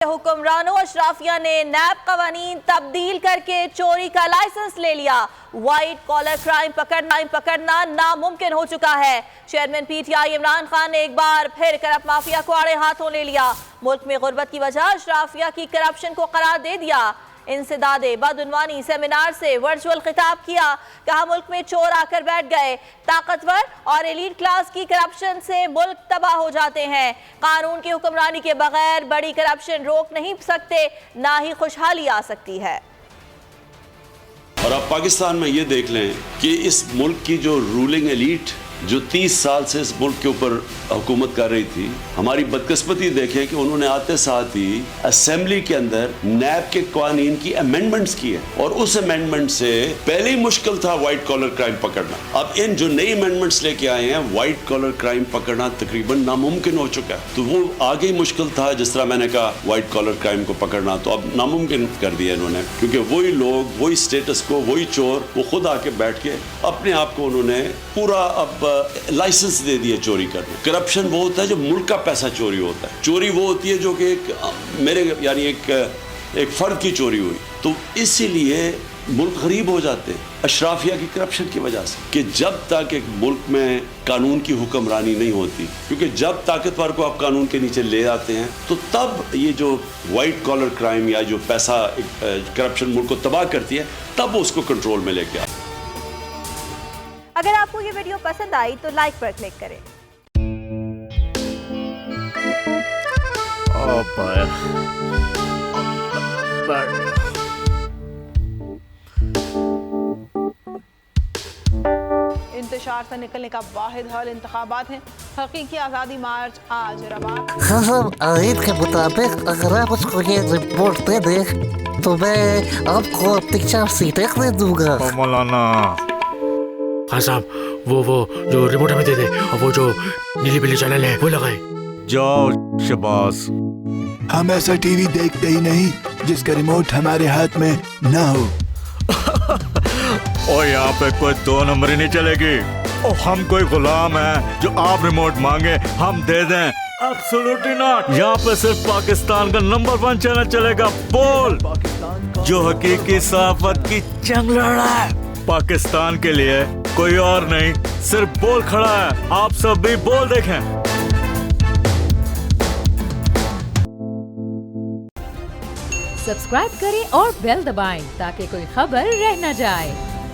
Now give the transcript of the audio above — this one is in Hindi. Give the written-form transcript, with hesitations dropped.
हुक्मरानों अशराफिया ने नैब कवानीन तब्दील करके चोरी का लाइसेंस ले लिया। व्हाइट कॉलर क्राइम पकड़ना नामुमकिन हो चुका है। चेयरमैन पीटीआई इमरान खान ने एक बार फिर करप्ट माफिया को आड़े हाथों ले लिया। मुल्क में गुर्बत की वजह अशराफिया की करप्शन को करार दे दिया। इंसदादे बदउनवानी सेमिनार से वर्चुअल खिताब किया, कहा मुल्क में चोर आकर बैठ गए। ताकतवर और एलीट क्लास की करप्शन से मुल्क तबाह हो जाते हैं। कानून की हुक्मरानी के बगैर बड़ी करप्शन रोक नहीं सकते, ना ही खुशहाली आ सकती है। और अब पाकिस्तान में ये देख लें कि इस मुल्क की जो रूलिंग एलीट जो 30 साल से इस मुल्क के ऊपर हुकूमत कर रही थी, हमारी बदकिस्मती देखें कि उन्होंने आते साथ ही असेंबली के अंदर नैब के कानून की अमेंडमेंट्स की है और उस अमेंडमेंट से पहले ही मुश्किल था व्हाइट कॉलर क्राइम पकड़ना। अब इन जो नई अमेंडमेंट्स लेके आए हैं, व्हाइट कॉलर क्राइम पकड़ना तकरीबन नामुमकिन हो चुका है। तो वो आगे ही मुश्किल था, जिस तरह मैंने कहा व्हाइट कॉलर क्राइम को पकड़ना, तो अब नामुमकिन कर दिया इन्होंने, क्योंकि वही लोग, वही स्टेटस को, वही चोर, वो खुद आके बैठ के अपने आप को उन्होंने पूरा अब लाइसेंस दे दिए चोरी करने। करप्शन वो होता है जो मुल्क का पैसा चोरी होता है। चोरी वो होती है जो कि एक फर्द की चोरी हुई, तो इसीलिए मुल्क गरीब हो जाते हैं अशराफिया की करप्शन की वजह से, कि जब तक एक मुल्क में कानून की हुक्मरानी नहीं होती, क्योंकि जब ताकतवर को आप कानून के नीचे ले आते हैं तो तब ये जो व्हाइट कॉलर क्राइम या जो पैसा करप्शन मुल्क को तबाह करती है, तब वो उसको कंट्रोल में लेके आते। अगर आपको ये वीडियो पसंद आई तो लाइक पर क्लिक करें। इंतशार से निकलने का वाहिद हल इंतखाबात है। हकीकी आज़ादी मार्च आज रवा। खसम आयत के मुताबिक अगर आप उसको ये रिपोर्ट दे दें तो मैं आपको 3-4 सीटें दे दूंगा। मौलाना हाँ साहब, वो जो रिमोट हमें दे दे और वो जो नीली पीली चैनल है वो लगाए। जाओ शबास। हम ऐसा टीवी देखते ही नहीं जिसका रिमोट हमारे हाथ में ना हो। और यहाँ पे कोई 2 नंबर ही नहीं चलेगी। और हम कोई गुलाम है जो आप रिमोट मांगे हम दे दें? Absolutely not. यहाँ पे सिर्फ पाकिस्तान का नंबर 1 चैनल चलेगा, बोल, जो हकीकी सहाफत की जंग लड़ रहा है। पाकिस्तान के लिए कोई और नहीं, सिर्फ बोल खड़ा है। आप सब भी बोल देखें। सब्सक्राइब करें और बेल दबाएं ताकि कोई खबर रह न जाए।